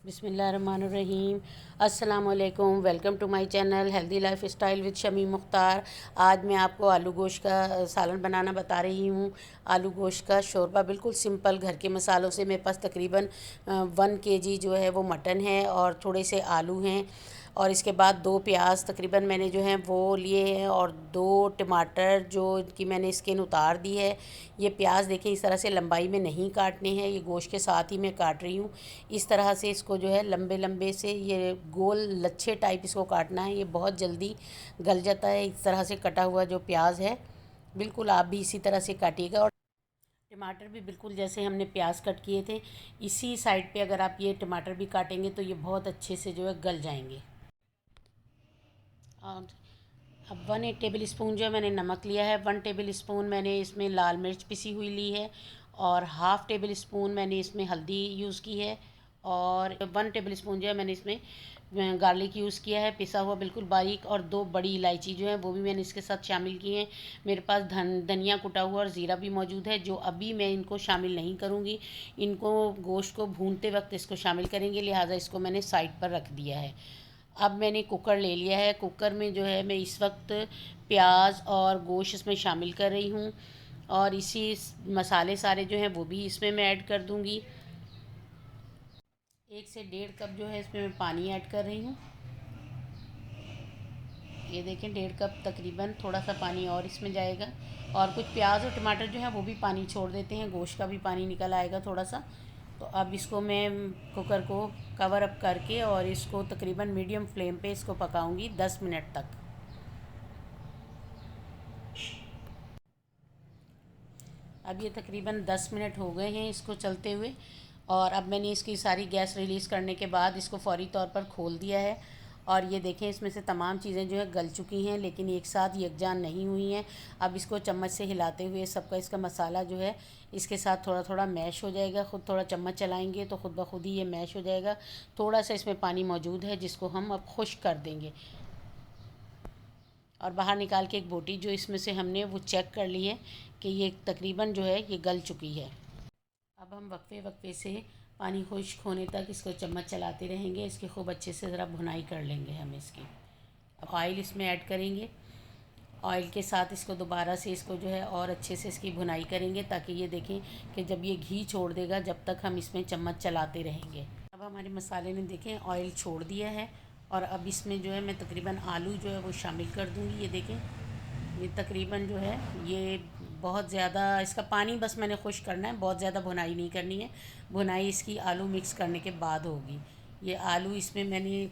बिस्मिल्लाहिर्रहमानिर्रहीम। अस्सलाम वालेकुम। Welcome to my channel healthy lifestyle with Shami Mukhtar. आज मैं आपको आलू गोश्त का सालन बनाना बता रही हूँ। आलू गोश्त का शोरबा बिल्कुल सिंपल घर के मसालों से। मेरे पास तकरीबन 1 kg जो है वो मटन है और थोड़े से आलू हैं और इसके बाद 2 प्याज तकरीबन मैंने जो है वो लिए हैं और 2 टमाटर जो कि मैंने स्किन उतार दी है। ये प्याज देखें इस तरह से लंबाई में नहीं काटने हैं, ये गोश्त के साथ ही मैं काट रही हूँ। इस तरह से इसको जो है लंबे लंबे से ये गोल लच्छे टाइप इसको काटना है। ये बहुत जल्दी गल जाता है इस तरह से कटा हुआ जो प्याज है। बिल्कुल आप भी इसी तरह से काटिएगा और टमाटर भी बिल्कुल जैसे हमने प्याज कट किए थे इसी साइड पे अगर आप ये टमाटर भी काटेंगे तो ये बहुत अच्छे से जो है गल जाएंगे। और अब 1 टेबल स्पून जो है मैंने नमक लिया है। 1 टेबल स्पून मैंने इसमें लाल मिर्च पिसी हुई ली है और ½ टेबल स्पून मैंने इसमें हल्दी यूज़ की है और 1 टेबल स्पून जो है मैंने इसमें गार्लिक यूज़ किया है पिसा हुआ बिल्कुल बारीक, और 2 बड़ी इलायची जो है वो भी मैंने इसके साथ शामिल की हैं। मेरे पास धनिया कुटा हुआ और ज़ीरा भी मौजूद है जो अभी मैं इनको शामिल नहीं करूँगी। इनको गोश्त को भूनते वक्त इसको शामिल करेंगे, लिहाजा इसको मैंने साइड पर रख दिया है। अब मैंने कुकर ले लिया है। कुकर में जो है मैं इस वक्त प्याज और गोश्त इसमें शामिल कर रही हूँ और इसी मसाले सारे जो हैं वो भी इसमें मैं ऐड कर दूँगी। 1 से 1.5 कप जो है इसमें मैं पानी ऐड कर रही हूँ। ये देखें 1.5 कप तकरीबन, थोड़ा सा पानी और इसमें जाएगा। और कुछ प्याज और टमाटर जो है वो भी पानी छोड़ देते हैं, गोश्त का भी पानी निकल आएगा थोड़ा सा। तो अब इसको मैं कुकर को कवर अप करके और इसको तकरीबन मीडियम फ्लेम पे इसको पकाऊंगी 10 मिनट तक। अब ये तकरीबन 10 मिनट हो गए हैं इसको चलते हुए और अब मैंने इसकी सारी गैस रिलीज़ करने के बाद इसको फ़ौरी तौर पर खोल दिया है। और ये देखें इसमें से तमाम चीज़ें जो है गल चुकी हैं लेकिन एक साथ यकजान नहीं हुई हैं। अब इसको चम्मच से हिलाते हुए सबका इसका मसाला जो है इसके साथ थोड़ा थोड़ा मैश हो जाएगा। ख़ुद थोड़ा चम्मच चलाएंगे तो ख़ुद ब खुद ही ये मैश हो जाएगा। थोड़ा सा इसमें पानी मौजूद है जिसको हम अब खुश्क कर देंगे और बाहर निकाल के एक बोटी जो इसमें से हमने वो चेक कर ली है कि ये तकरीबन जो है ये गल चुकी है। अब हम वक्फे वक्फे से पानी खुश्क होने तक इसको चम्मच चलाते रहेंगे। इसकी खूब अच्छे से ज़रा भुनाई कर लेंगे हम इसकी। अब ऑयल इसमें ऐड करेंगे। ऑयल के साथ इसको दोबारा से इसको जो है और अच्छे से इसकी भुनाई करेंगे ताकि ये देखें कि जब ये घी छोड़ देगा जब तक हम इसमें चम्मच चलाते रहेंगे। अब हमारे मसाले ने देखें ऑयल छोड़ दिया है और अब इसमें जो है मैं तकरीबन आलू जो है वो शामिल कर दूँगी। ये देखें ये तकरीबन जो है ये बहुत ज़्यादा इसका पानी बस मैंने खुश्क करना है, बहुत ज़्यादा भुनाई नहीं करनी है। भुनाई इसकी आलू मिक्स करने के बाद होगी। ये आलू इसमें मैंने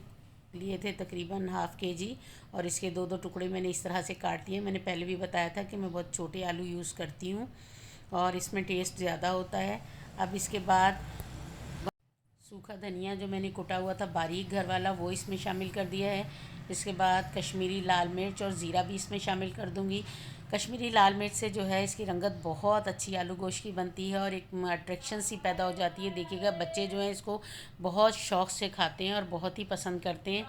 लिए थे तकरीबन ½ kg और इसके 2-2 टुकड़े मैंने इस तरह से काट दिए। मैंने पहले भी बताया था कि मैं बहुत छोटे आलू यूज़ करती हूँ और इसमें टेस्ट ज़्यादा होता है। अब इसके बाद सूखा धनिया जो मैंने कुटा हुआ था बारीक घर वाला वो इसमें शामिल कर दिया है। इसके बाद कश्मीरी लाल मिर्च और ज़ीरा भी इसमें शामिल कर दूंगी। कश्मीरी लाल मिर्च से जो है इसकी रंगत बहुत अच्छी आलू गोश्त की बनती है और एक अट्रैक्शन सी पैदा हो जाती है। देखिएगा बच्चे जो हैं इसको बहुत शौक़ से खाते हैं और बहुत ही पसंद करते हैं।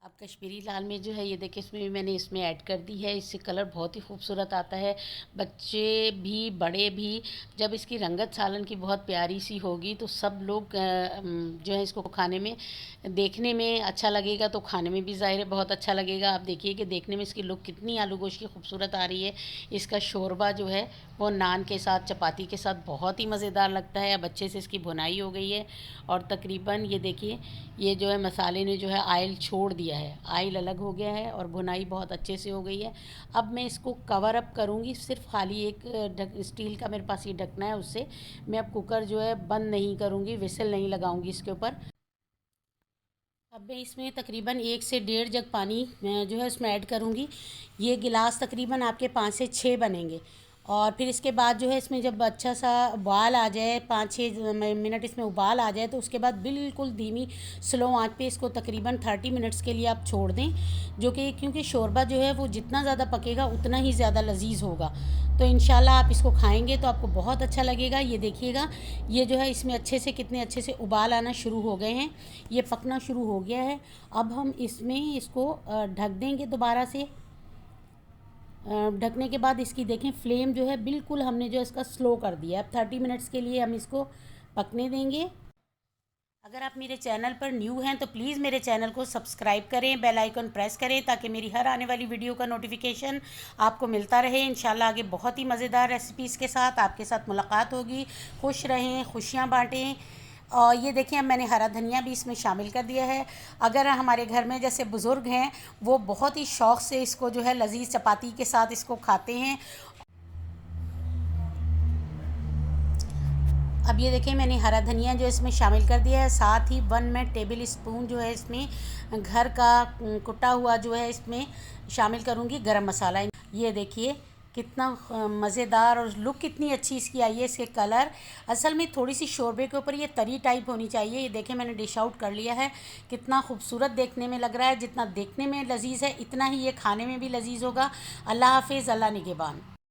अब कश्मीरी लाल मिर्च जो है ये देखिए इसमें भी मैंने इसमें ऐड कर दी है। इससे कलर बहुत ही खूबसूरत आता है। बच्चे भी बड़े भी जब इसकी रंगत सालन की बहुत प्यारी सी होगी तो सब लोग जो है इसको खाने में देखने में अच्छा लगेगा तो खाने में भी ज़ाहिर है बहुत अच्छा लगेगा। आप देखिए कि देखने में इसकी लुक कितनी आलू गोश्त की खूबसूरत आ रही है। इसका शोरबा जो है वो नान के साथ चपाती के साथ बहुत ही मज़ेदार लगता है। अब अच्छे से इसकी भुनाई हो गई है और तकरीबन ये देखिए ये जो है मसाले ने जो है आयल छोड़ दिया है, आयल अलग हो गया है और भुनाई बहुत अच्छे से हो गई है। अब मैं इसको कवर अप करूँगी, सिर्फ खाली एक स्टील का मेरे पास ये ढकना है, उससे मैं अब कुकर जो है बंद नहीं करूँगी, विसल नहीं लगाऊंगी इसके ऊपर। अब मैं इसमें तकरीबन 1 से 1.5 जग पानी जो है उसमें ऐड करूँगी। ये गिलास तकरीबन आपके 5 से 6 बनेंगे और फिर इसके बाद जो है इसमें जब अच्छा सा उबाल आ जाए 5-6 मिनट इसमें उबाल आ जाए तो उसके बाद बिल्कुल धीमी स्लो आंच पे इसको तकरीबन 30 मिनट्स के लिए आप छोड़ दें। जो कि क्योंकि शोरबा जो है वो जितना ज़्यादा पकेगा उतना ही ज़्यादा लजीज होगा। तो इंशाल्लाह आप इसको खाएंगे तो आपको बहुत अच्छा लगेगा। ये देखिएगा ये जो है इसमें अच्छे से कितने अच्छे से उबाल आना शुरू हो गए हैं, ये पकना शुरू हो गया है। अब हम इसमें इसको ढक देंगे दोबारा से। ढकने के बाद इसकी देखें फ्लेम जो है बिल्कुल हमने जो इसका स्लो कर दिया। अब 30 मिनट्स के लिए हम इसको पकने देंगे। अगर आप मेरे चैनल पर न्यू हैं तो प्लीज़ मेरे चैनल को सब्सक्राइब करें, बेल आइकन प्रेस करें ताकि मेरी हर आने वाली वीडियो का नोटिफिकेशन आपको मिलता रहे। इंशाल्लाह आगे बहुत ही मज़ेदार रेसिपीज़ के साथ आपके साथ मुलाकात होगी। खुश रहें, खुशियाँ बाँटें। और ये देखिए, अब मैंने हरा धनिया भी इसमें शामिल कर दिया है। अगर हमारे घर में जैसे बुज़ुर्ग हैं, वो बहुत ही शौक़ से इसको जो है लज़ीज़ चपाती के साथ इसको खाते हैं। अब ये देखिए, मैंने हरा धनिया जो इसमें शामिल कर दिया है, साथ ही 1 मैं टेबल स्पून जो है इसमें घर का कुटा हुआ जो है इसमें शामिल करूँगी गरम मसाला। ये देखिए कितना मज़ेदार और लुक कितनी अच्छी इसकी आई है। इसके कलर असल में थोड़ी सी शोरबे के ऊपर ये तरी टाइप होनी चाहिए। ये देखिए मैंने डिश आउट कर लिया है। कितना खूबसूरत देखने में लग रहा है। जितना देखने में लजीज़ है इतना ही ये खाने में भी लजीज़ होगा। अल्लाह हाफिज़, अल्लाह निगहबान।